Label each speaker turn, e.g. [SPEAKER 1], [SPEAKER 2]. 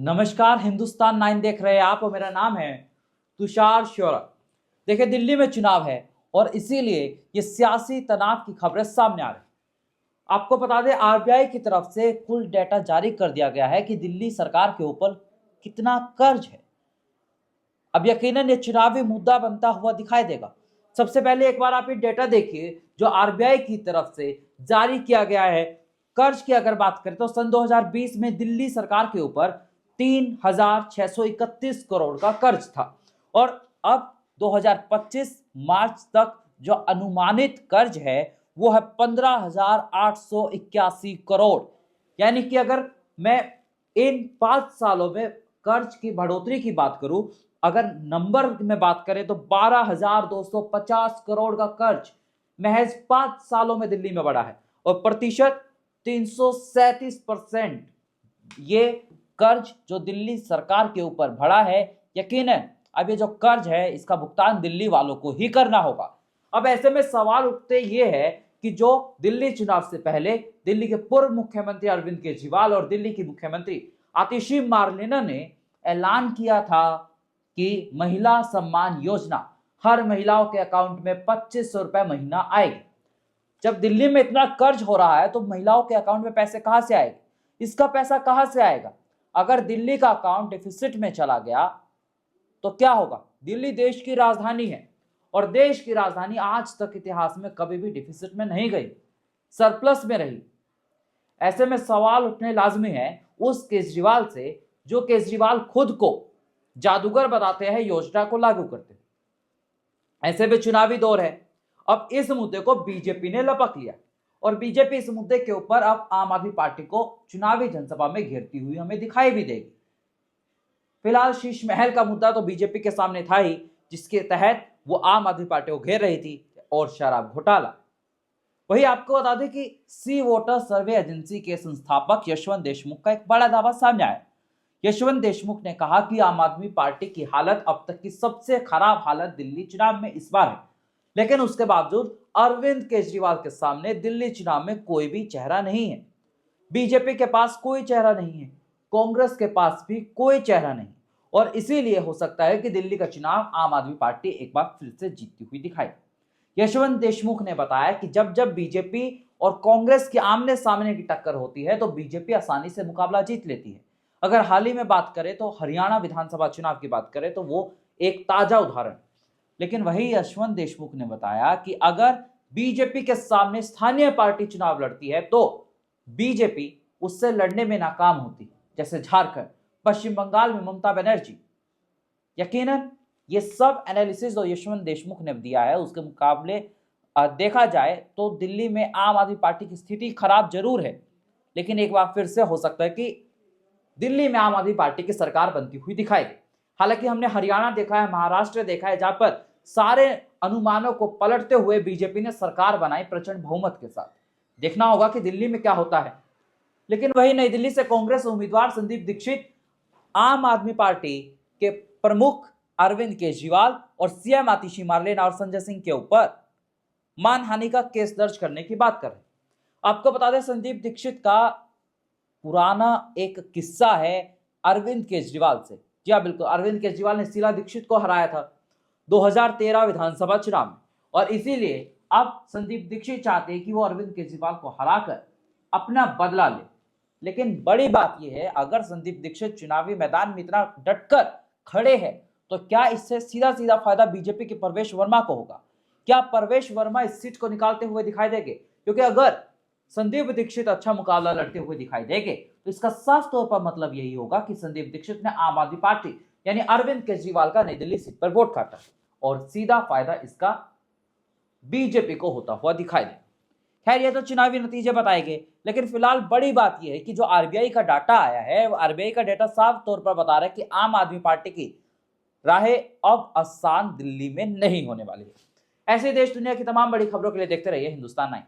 [SPEAKER 1] नमस्कार, हिंदुस्तान 9 देख रहे हैं आप और मेरा नाम है तुषार शोरा। देखिए, दिल्ली में चुनाव है और इसीलिए ये सियासी तनाव की खबरें सामने आ रही। आपको बता दें, आरबीआई की तरफ से कुल डेटा जारी कर दिया गया है कि दिल्ली सरकार के ऊपर कितना कर्ज है। अब यकीनन ये चुनावी मुद्दा बनता हुआ दिखाई देगा। सबसे पहले एक बार आप ये डेटा देखिए जो आरबीआई की तरफ से जारी किया गया है। कर्ज की अगर बात करें तो सन 2020 में दिल्ली सरकार के ऊपर 3,631 करोड़ का कर्ज था और अब 2025 मार्च तक जो अनुमानित कर्ज है वो है 15,881 करोड़। यानी कि अगर मैं इन 5 सालों में कर्ज की बढ़ोतरी की बात करूं, अगर नंबर में बात करें तो 12,250 करोड़ का कर्ज महज 5 सालों में दिल्ली में बढ़ा है और प्रतिशत 337%। ये कर्ज जो दिल्ली सरकार के ऊपर बढ़ा है, यकीनन अब ये जो कर्ज है इसका भुगतान दिल्ली वालों को ही करना होगा। अब ऐसे में सवाल उठते ये है कि जो दिल्ली चुनाव से पहले दिल्ली के पूर्व मुख्यमंत्री अरविंद केजरीवाल और दिल्ली की मुख्यमंत्री आतिशी मार्लेना ने ऐलान किया था कि महिला सम्मान योजना हर महिलाओं के अकाउंट में 2500 रुपए महीना आएगी। जब दिल्ली में इतना कर्ज हो रहा है तो महिलाओं के अकाउंट में पैसे कहां से आएंगे? इसका पैसा कहां से आएगा? अगर दिल्ली का अकाउंट डिफिसिट में चला गया तो क्या होगा? दिल्ली देश की राजधानी है और देश की राजधानी आज तक इतिहास में कभी भी डिफिसिट में नहीं गई, सरप्लस में रही। ऐसे में सवाल उठने लाजमी है उस केजरीवाल से जो केजरीवाल खुद को जादूगर बताते हैं योजना को लागू करते। ऐसे में चुनावी दौर है, अब इस मुद्दे को बीजेपी ने लपक लिया और बीजेपी इस मुद्दे के ऊपर अब आम आदमी पार्टी को चुनावी जनसभा में घेरती हुई हमें दिखाई भी देगी। फिलहाल शीश महल का मुद्दा तो बीजेपी के सामने था ही, जिसके तहत वो आम आदमी पार्टी को घेर रही थी, और शराब घोटाला। वही आपको बता दें कि सी वोटर सर्वे एजेंसी के संस्थापक यशवंत देशमुख का एक बड़ा दावा सामने आया। यशवंत देशमुख ने कहा कि आम आदमी पार्टी की हालत अब तक की सबसे खराब हालत दिल्ली चुनाव में इस बार है, लेकिन उसके बावजूद अरविंद केजरीवाल के सामने दिल्ली चुनाव में कोई भी चेहरा नहीं है। बीजेपी के पास कोई चेहरा नहीं है, कांग्रेस के पास भी कोई चेहरा नहीं, और इसीलिए हो सकता है कि दिल्ली का चुनाव आम आदमी पार्टी एक बार फिर से जीतती हुई दिखाई। यशवंत देशमुख ने बताया कि जब जब बीजेपी और कांग्रेस की आमने सामने की टक्कर होती है तो बीजेपी आसानी से मुकाबला जीत लेती है। अगर हाल ही में बात करें तो हरियाणा विधानसभा चुनाव की बात करें तो वो एक ताजा उदाहरण। लेकिन वही यशवंत देशमुख ने बताया कि अगर बीजेपी के सामने स्थानीय पार्टी चुनाव लड़ती है तो बीजेपी उससे लड़ने में नाकाम होती है, जैसे झारखंड, पश्चिम बंगाल में ममता बनर्जी। यकीनन ये सब एनालिसिस जो यशवंत देशमुख ने दिया है उसके मुकाबले देखा जाए तो दिल्ली में आम आदमी पार्टी की स्थिति खराब जरूर है, लेकिन एक बार फिर से हो सकता है कि दिल्ली में आम आदमी पार्टी की सरकार बनती हुई दिखाई दे। हालांकि हमने हरियाणा देखा है, महाराष्ट्र देखा है, जहां पर सारे अनुमानों को पलटते हुए बीजेपी ने सरकार बनाई प्रचंड बहुमत के साथ। देखना होगा कि दिल्ली में क्या होता है। लेकिन वही नई दिल्ली से कांग्रेस उम्मीदवार संदीप दीक्षित आम आदमी पार्टी के प्रमुख अरविंद केजरीवाल और सीएम आतिशी मार्लेना और संजय सिंह के ऊपर मानहानि का केस दर्ज करने की बात कर रहे हैं। आपको बता दें, संदीप दीक्षित का पुराना एक किस्सा है अरविंद केजरीवाल से। जी हाँ, बिल्कुल, अरविंद केजरीवाल ने शीला दीक्षित को हराया था 2013 विधानसभा चुनाव में, और इसीलिए अब संदीप दीक्षित चाहते हैं कि वो अरविंद केजरीवाल को हराकर अपना बदला ले। लेकिन बड़ी बात यह है, अगर संदीप दीक्षित चुनावी मैदान में इतना डटकर खड़े हैं तो क्या इससे सीधा सीधा फायदा बीजेपी के प्रवेश वर्मा को होगा? क्या प्रवेश वर्मा इस सीट को निकालते हुए दिखाई देंगे? क्योंकि अगर संदीप दीक्षित अच्छा मुकाबला लड़ते हुए दिखाई देंगे तो इसका साफ तौर पर मतलब यही होगा कि संदीप दीक्षित ने आम आदमी पार्टी यानी अरविंद केजरीवाल का नई दिल्ली सीट पर वोट काटा और सीधा फायदा इसका बीजेपी को होता हुआ दिखाई दे। खैर, ये तो चुनावी नतीजे बताएंगे, लेकिन फिलहाल बड़ी बात यह है कि जो आरबीआई का डाटा आया है, आरबीआई का डाटा साफ तौर पर बता रहा है कि आम आदमी पार्टी की राहें अब आसान दिल्ली में नहीं होने वाली है। ऐसे देश दुनिया की तमाम बड़ी खबरों के लिए देखते रहिए हिंदुस्तान 9।